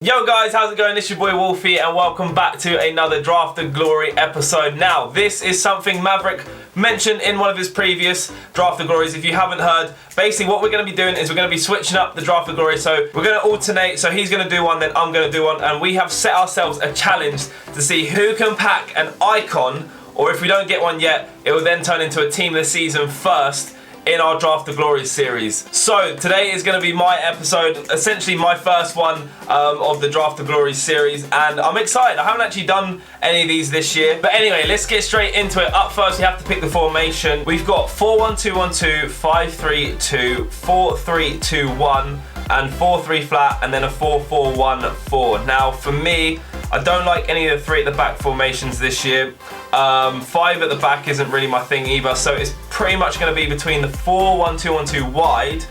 Yo guys, how's it going? It's your boy Wolfie and welcome back to another Draft of Glory episode. Now, this is something Maverick mentioned in one of his previous Draft of Glories. If you haven't heard, basically what we're going to be doing is we're going to be switching up the Draft of Glory. So we're going to alternate, so he's going to do one, then I'm going to do one. And we have set ourselves a challenge to see who can pack an icon, or if we don't get one yet, it will then turn into a team of the season first in our Draft of Glory series. So today is going to be my episode, essentially my first one of the Draft of Glory series, and I'm excited. I haven't actually done any of these this year, but anyway, let's get straight into it. Up first, we have to pick the formation. We've got 4-1-2-1-2, 5-3-2, 4-3-2-1, and 4-3 flat, and then a 4-4-1-4. Now, for me, I don't like any of the 3 at the back formations this year. 5 at the back isn't really my thing either, so it's pretty much going to be between the 4-1-2-1-2 wide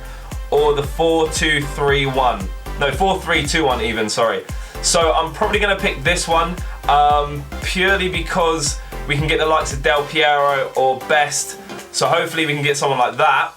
or the 4-2-3-1. No, 4-3-2-1 even, sorry. So I'm probably going to pick this one purely because we can get the likes of Del Piero or Best, so hopefully we can get someone like that.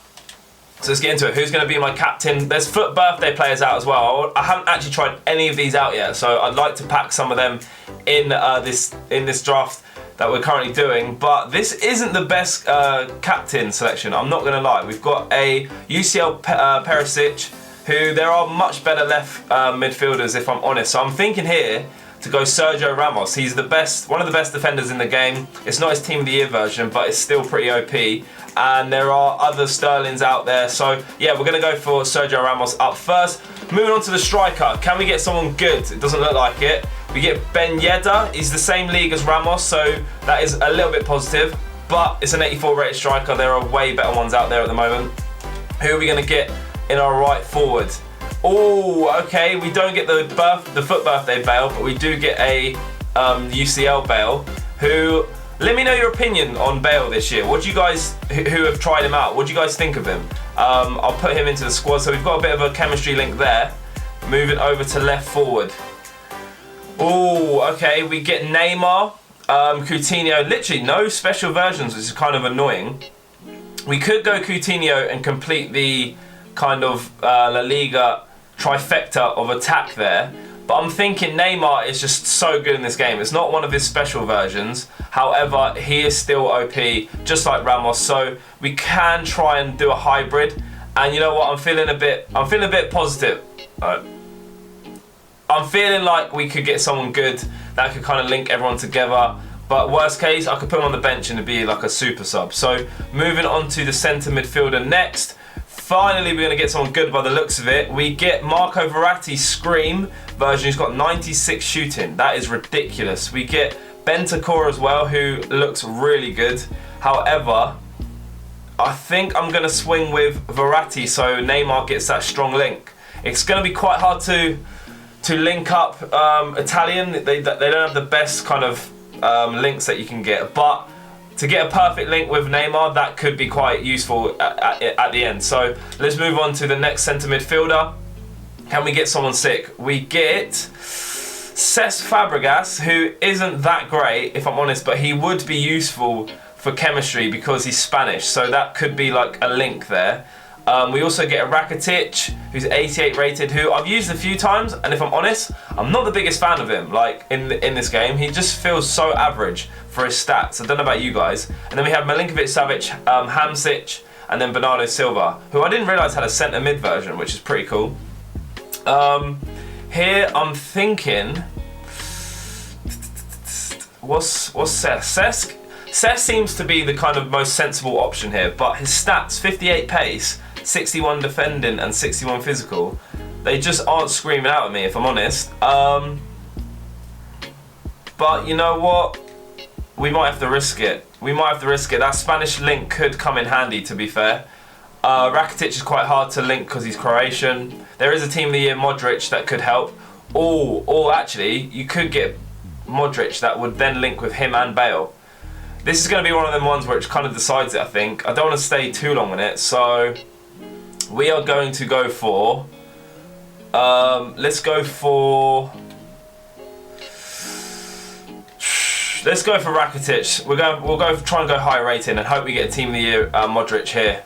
So let's get into it. Who's going to be my captain? There's FUT birthday players out as well. I haven't actually tried any of these out yet, so I'd like to pack some of them in this draft that we're currently doing. But this isn't the best captain selection, I'm not going to lie. We've got a UCL Perisic, who there are much better left midfielders, if I'm honest. So I'm thinking here to go Sergio Ramos. He's the best, one of the best defenders in the game. It's not his Team of the Year version, but it's still pretty OP. And there are other Sterlings out there. So yeah, we're gonna go for Sergio Ramos up first. Moving on to the striker. Can we get someone good? It doesn't look like it. We get Ben Yedder. He's the same league as Ramos, so that is a little bit positive. But it's an 84 rated striker. There are way better ones out there at the moment. Who are we gonna get in our right forward? Oh, okay, we don't get the FUT birthday Bale, but we do get a UCL Bale, who, let me know your opinion on Bale this year. What do you guys, who have tried him out, what do you guys think of him? I'll put him into the squad, so we've got a bit of a chemistry link there. Moving over to left forward. Oh, okay, we get Neymar, Coutinho, literally no special versions, which is kind of annoying. We could go Coutinho and complete the kind of La Liga trifecta of attack there, but I'm thinking Neymar is just so good in this game. It's not one of his special versions, however he is still OP just like Ramos, so we can try and do a hybrid. And you know what, I'm feeling a bit positive. I'm feeling like we could get someone good that could kind of link everyone together, but worst case I could put him on the bench and it'd be like a super sub. So moving on to the centre midfielder next. Finally, we're going to get someone good by the looks of it. We get Marco Verratti's Scream version, who's got 96 shooting. That is ridiculous. We get Bentancur as well, who looks really good. However, I think I'm going to swing with Verratti so Neymar gets that strong link. It's going to be quite hard to link up Italian. They don't have the best kind of links that you can get, but to get a perfect link with Neymar, that could be quite useful at the end. So let's move on to the next centre midfielder. Can we get someone sick? We get Cesc Fabregas, who isn't that great, if I'm honest, but he would be useful for chemistry because he's Spanish. So that could be like a link there. We also get a Rakitic, who's 88 rated, who I've used a few times, and if I'm honest, I'm not the biggest fan of him. Like in this game, he just feels so average for his stats. I don't know about you guys. And then we have Milinkovic Savic, Hamsik, and then Bernardo Silva, who I didn't realise had a centre mid version, which is pretty cool. Here I'm thinking, what's Cesc? Cesc seems to be the kind of most sensible option here, but his stats, 58 pace, 61 defending and 61 physical, they just aren't screaming out at me, if I'm honest. But you know what? We might have to risk it. That Spanish link could come in handy, to be fair. Rakitic is quite hard to link because he's Croatian. There is a Team of the Year Modric that could help. Or actually, you could get Modric that would then link with him and Bale. This is going to be one of them ones where it kind of decides it, I think. I don't want to stay too long on it, so we are going to go for... let's go for Rakitic. We'll try and go high rating and hope we get a Team of the Year Modric here.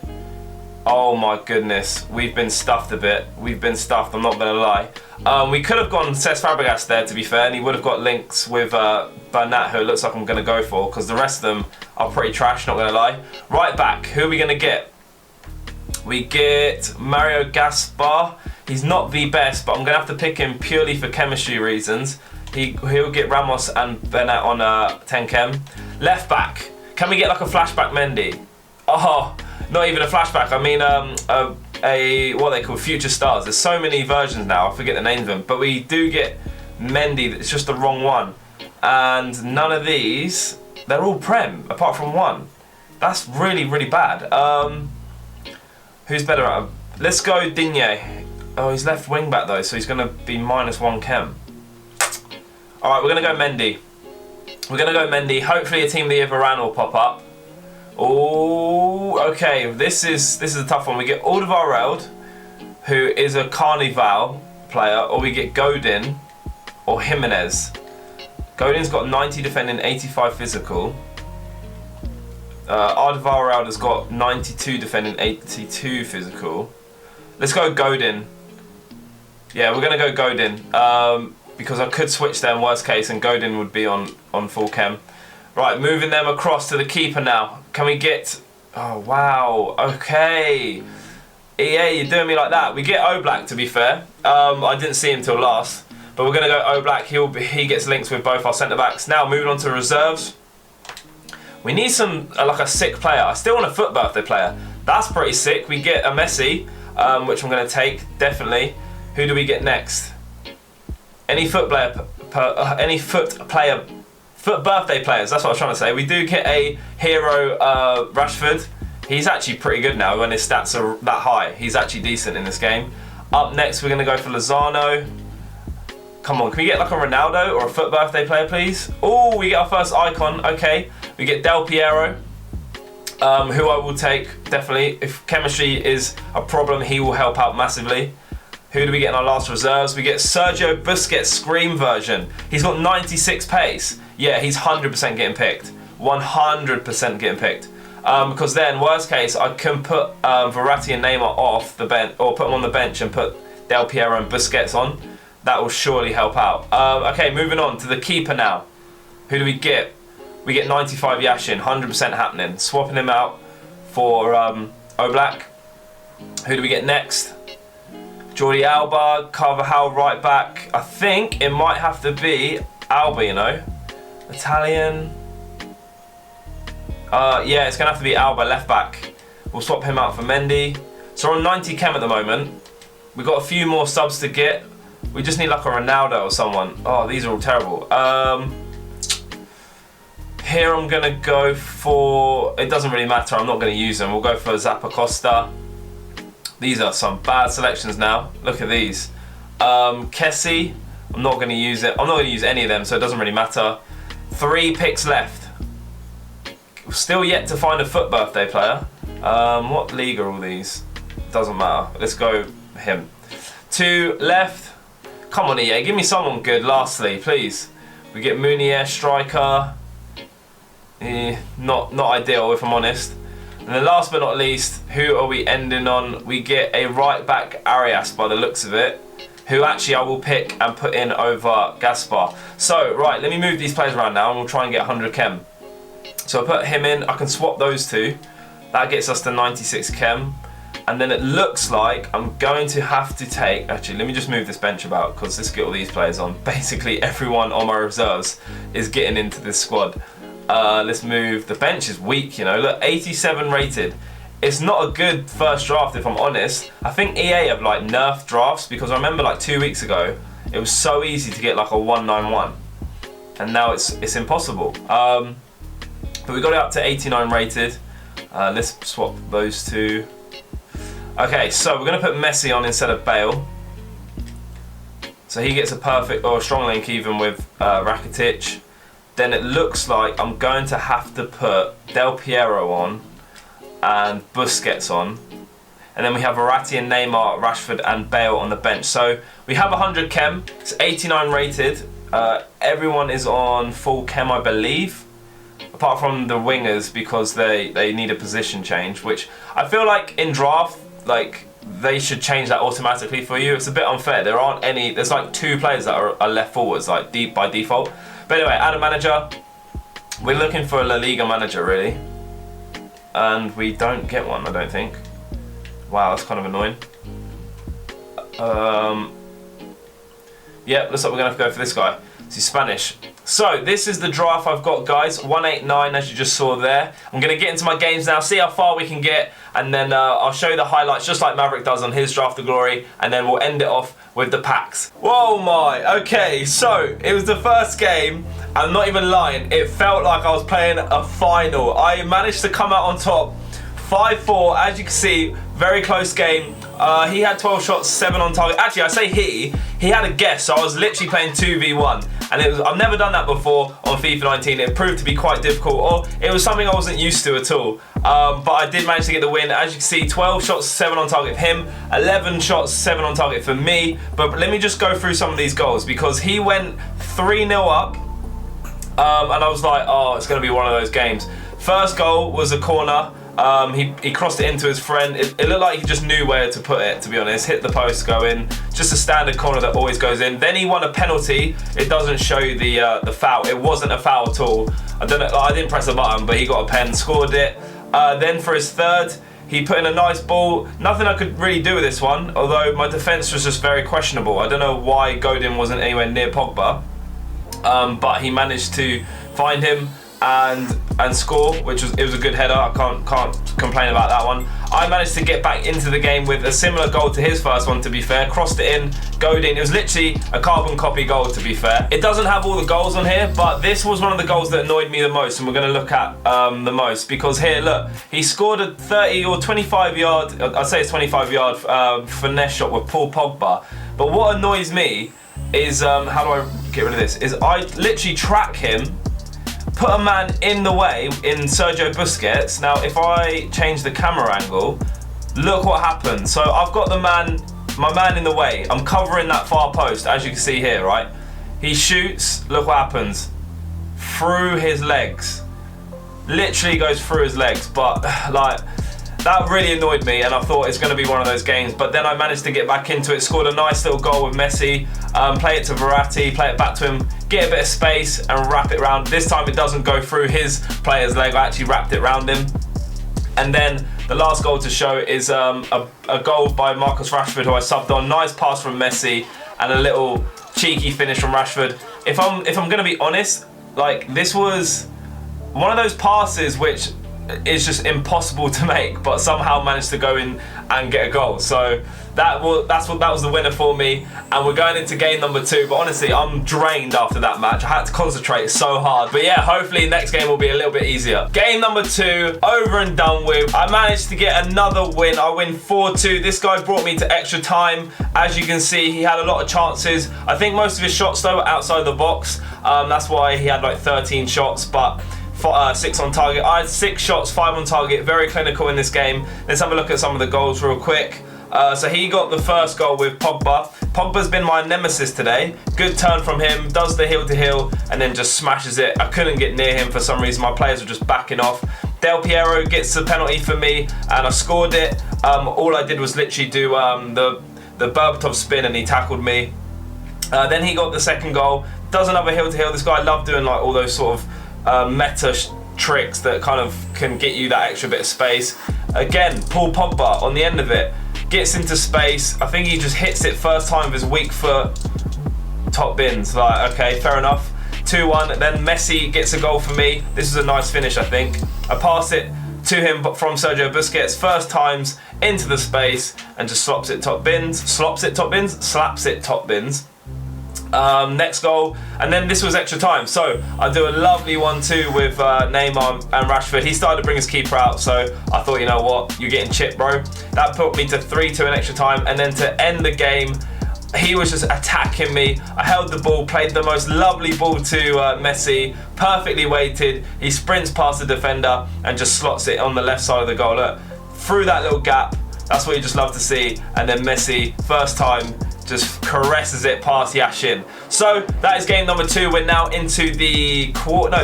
Oh my goodness, we've been stuffed a bit. We've been stuffed, I'm not gonna lie. We could have gone Cesc Fabregas there, to be fair, and he would have got links with Bernat, who it looks like I'm gonna go for, because the rest of them are pretty trash, not gonna lie. Right back, who are we gonna get? We get Mario Gaspar. He's not the best, but I'm gonna have to pick him purely for chemistry reasons. He'll get Ramos and Bernat on 10 chem. Left back, can we get like a flashback Mendy? Oh, not even a flashback. I mean, what they call future stars. There's so many versions now. I forget the names of them, but we do get Mendy. It's just the wrong one, and none of these. They're all Prem apart from one. That's really, really bad. Who's better at him? Let's go Digne. Oh, he's left wing back though, so he's gonna be -1 chem. All right, we're gonna go Mendy. We're gonna go Mendy. Hopefully, a team of the year Varane will pop up. Oh, okay. This is a tough one. We get Alderweireld, who is a Carnival player, or we get Godin or Jimenez. Godin's got 90 defending, 85 physical. Alderweireld has got 92 defending, 82 physical. Let's go Godin. Yeah, we're gonna go Godin because I could switch them worst case, and Godin would be on full chem. Right, moving them across to the keeper now. Can we get... Oh, wow. Okay. EA, you're doing me like that. We get Oblak, to be fair. I didn't see him till last. But we're going to go Oblak. He gets links with both our centre-backs. Now, moving on to reserves. We need some, like a sick player. I still want a foot birthday player. That's pretty sick. We get a Messi, which I'm going to take, definitely. Who do we get next? Any foot birthday players, that's what I was trying to say. We do get a hero, Rashford. He's actually pretty good now when his stats are that high. He's actually decent in this game. Up next, we're going to go for Lozano. Come on, can we get like a Ronaldo or a foot birthday player, please? Oh, we get our first icon. Okay, we get Del Piero, who I will take, definitely. If chemistry is a problem, he will help out massively. Who do we get in our last reserves? We get Sergio Busquets Scream version. He's got 96 pace. Yeah, he's 100% getting picked. 100% getting picked. Because then, worst case, I can put Verratti and Neymar off the bench, or put them on the bench and put Del Piero and Busquets on. That will surely help out. Okay, moving on to the keeper now. Who do we get? We get 95 Yashin, 100% happening. Swapping him out for Oblak. Who do we get next? Jordi Alba, Carvajal right back. I think it might have to be Alba, you know. Italian. Yeah, it's going to have to be Alba, left back. We'll swap him out for Mendy. So we're on 90 chem at the moment. We've got a few more subs to get. We just need like a Ronaldo or someone. Oh, these are all terrible. Here I'm going to go for... It doesn't really matter. I'm not going to use them. We'll go for Zappacosta. These are some bad selections now. Look at these. Kessie. I'm not going to use it. I'm not going to use any of them, so it doesn't really matter. 3 picks left. Still yet to find a foot birthday player. What league are all these? Doesn't matter. Let's go him. 2 left. Come on, EA. Give me someone good lastly, please. We get Munier, striker. Not ideal, if I'm honest. And then last but not least, who are we ending on? We get a right back Arias by the looks of it, who actually I will pick and put in over Gaspar. So, right, let me move these players around now and we'll try and get 100 chem. So I put him in, I can swap those two. That gets us to 96 chem. And then it looks like I'm going to have to take, actually let me just move this bench about because let's get all these players on. Basically everyone on my reserves is getting into this squad. Let's move, the bench is weak, you know, look, 87 rated. It's not a good first draft if I'm honest. I think EA have like nerfed drafts because I remember like 2 weeks ago, it was so easy to get like a 191. And now it's impossible. But we got it up to 89 rated. Let's swap those two. Okay, so we're going to put Messi on instead of Bale. So he gets a perfect or strong link even with Rakitic. Then it looks like I'm going to have to put Del Piero on and Busquets on. And then we have Verratti and Neymar, Rashford and Bale on the bench. So we have 100 chem, it's 89 rated. Everyone is on full chem, I believe. apart from the wingers, because they need a position change, which I feel like in draft, like, they should change that automatically for you. It's a bit unfair. There aren't any. There's like 2 players that are left forwards, like by default. But anyway, add a manager. We're looking for a La Liga manager, really, and we don't get one, I don't think. Wow, that's kind of annoying. Yep, looks like we're gonna have to go for this guy. He's Spanish. So this is the draft I've got, guys. 189, as you just saw there. I'm gonna get into my games now, see how far we can get, and then I'll show you the highlights, just like Maverick does on his Draft of Glory, and then we'll end it off with the packs. Whoa my, okay, so it was the first game. I'm not even lying, it felt like I was playing a final. I managed to come out on top, 5-4, as you can see, very close game. He had 12 shots, 7 on target. Actually, I say he had a guess, so I was literally playing 2v1. And I've never done that before on FIFA 19. It proved to be quite difficult, or it was something I wasn't used to at all. But I did manage to get the win. As you can see, 12 shots, 7 on target for him, 11 shots, 7 on target for me. But let me just go through some of these goals, because he went 3-0 up, and I was like, oh, it's going to be one of those games. First goal was a corner. He crossed it into his friend. It looked like he just knew where to put it, to be honest. Hit the post, go in. Just a standard corner that always goes in. Then he won a penalty. It doesn't show you the foul. It wasn't a foul at all. I don't know. I didn't press the button, but he got a pen, scored it. Then for his third, he put in a nice ball. Nothing I could really do with this one, although my defence was just very questionable. I don't know why Godin wasn't anywhere near Pogba, but he managed to find him and score, which was a good header. I can't complain about that one. I managed to get back into the game with a similar goal to his first one, to be fair. Crossed it in, Godin. It was literally a carbon copy goal, to be fair. It doesn't have all the goals on here, but this was one of the goals that annoyed me the most, and we're going to look at the most, because here, look, he scored a 30 or 25 yard, I'd say it's 25 yard finesse shot with Paul Pogba. But what annoys me is, how do I get rid of this, is I literally track him, put a man in the way in Sergio Busquets. Now, if I change the camera angle, look what happened. So I've got my man in the way. I'm covering that far post, as you can see here, right? He shoots, look what happens. Through his legs. Literally goes through his legs, but like, that really annoyed me, and I thought it's going to be one of those games. But then I managed to get back into it, scored a nice little goal with Messi, play it to Verratti, play it back to him, get a bit of space and wrap it round. This time it doesn't go through his player's leg, I actually wrapped it round him. And then the last goal to show is a goal by Marcus Rashford, who I subbed on. Nice pass from Messi and a little cheeky finish from Rashford. If I'm going to be honest, like, this was one of those passes which is just impossible to make, but somehow managed to go in and get a goal. So that was the winner for me, and we're going into game number 2. But honestly, I'm drained after that match. I had to concentrate so hard. But yeah, hopefully next game will be a little bit easier. Game number 2, over and done with. I managed to get another win. I win 4-2. This guy brought me to extra time. As you can see, he had a lot of chances. I think most of his shots though were outside the box. That's why he had like 13 shots, but 6 on target. I had 6 shots, 5 on target. Very clinical in this game. Let's have a look at some of the goals real quick. So he got the first goal with Pogba. Pogba's been my nemesis today. Good turn from him, does the heel to heel, and then just smashes it. I couldn't get near him for some reason. My players were just backing off. Del Piero gets the penalty for me, and I scored it. All I did was literally do the Berbatov spin, and he tackled me. Then he got the second goal. Does another heel to heel. This guy loved doing like all those sort of meta tricks that kind of can get you that extra bit of space. Again, Paul Pogba on the end of it. Gets into space. I think he just hits it first time with his weak foot. Top bins. Like, okay, fair enough. 2-1. Then Messi gets a goal for me. This is a nice finish, I think. I pass it to him from Sergio Busquets. First times into the space and just slops it top bins. Slaps it top bins. Next goal, and then this was extra time. So I do a lovely 1-2 with Neymar and Rashford. He started to bring his keeper out, so I thought, you know what, you're getting chipped, bro. That put me to 3-2 in extra time, and then to end the game, he was just attacking me. I held the ball, played the most lovely ball to Messi, perfectly weighted. He sprints past the defender and just slots it on the left side of the goal. Look, through that little gap. That's what you just love to see. And then Messi, first time, just caresses it past Yashin. So that is game number 2. We're now into the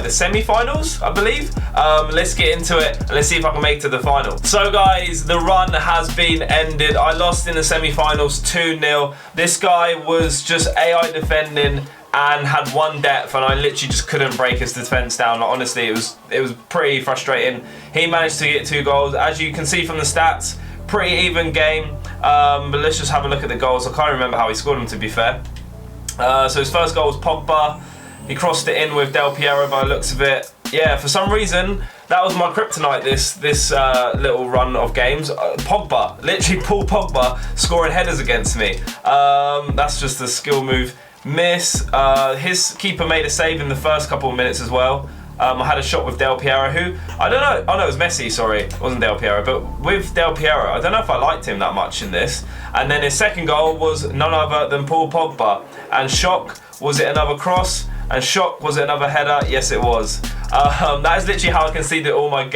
semi-finals, I believe. Let's get into it and let's see if I can make it to the final. So guys, the run has been ended. I lost in the semi-finals 2-0. This guy was just AI defending and had one depth, and I literally just couldn't break his defense down. Like, honestly, it was pretty frustrating. He managed to get 2 goals. As you can see from the stats, pretty even game. But let's just have a look at the goals. I can't remember how he scored them, to be fair. So his first goal was Pogba. He crossed it in with Del Piero by the looks of it. Yeah, for some reason, that was my kryptonite this little run of games. Pogba, literally Paul Pogba scoring headers against me. That's just a skill move. Miss. His keeper made a save in the first couple of minutes as well. I had a shot with Del Piero, who, I don't know, oh no, it was Messi, sorry, it wasn't Del Piero, but with Del Piero, I don't know if I liked him that much in this. And then his second goal was none other than Paul Pogba. And shock, was it another cross? And shock, was it another header? Yes, it was. That is literally how I conceded all my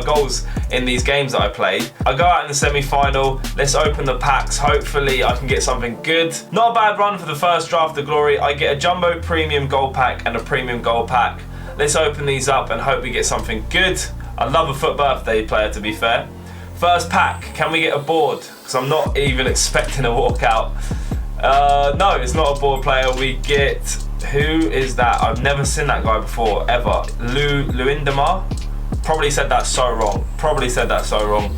goals in these games that I played. I go out in the semi-final. Let's open the packs. Hopefully I can get something good. Not a bad run for the first draft of glory. I get a jumbo premium gold pack and a premium gold pack. Let's open these up and hope we get something good. I love a FUT birthday player, to be fair. First pack, can we get a board? Because I'm not even expecting a walkout. No, it's not a board player. We get, who is that? I've never seen that guy before, ever. Luindamar? Probably said that so wrong.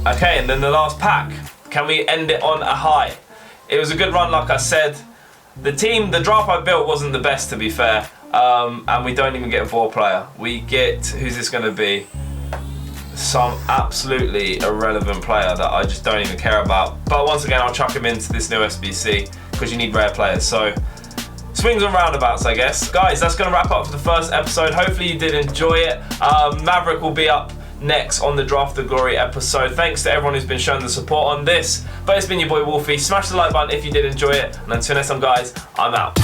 Okay, and then the last pack. Can we end it on a high? It was a good run, like I said. The draft I built wasn't the best, to be fair. And we don't even get a VOR player. We get, who's this going to be? Some absolutely irrelevant player that I just don't even care about. But once again, I'll chuck him into this new SBC because you need rare players. So, swings and roundabouts, I guess. Guys, that's going to wrap up for the first episode. Hopefully you did enjoy it. Maverick will be up next on the Draft the Glory episode. Thanks to everyone who's been showing the support on this. But it's been your boy Wolfie. Smash the like button if you did enjoy it. And until next time, guys, I'm out.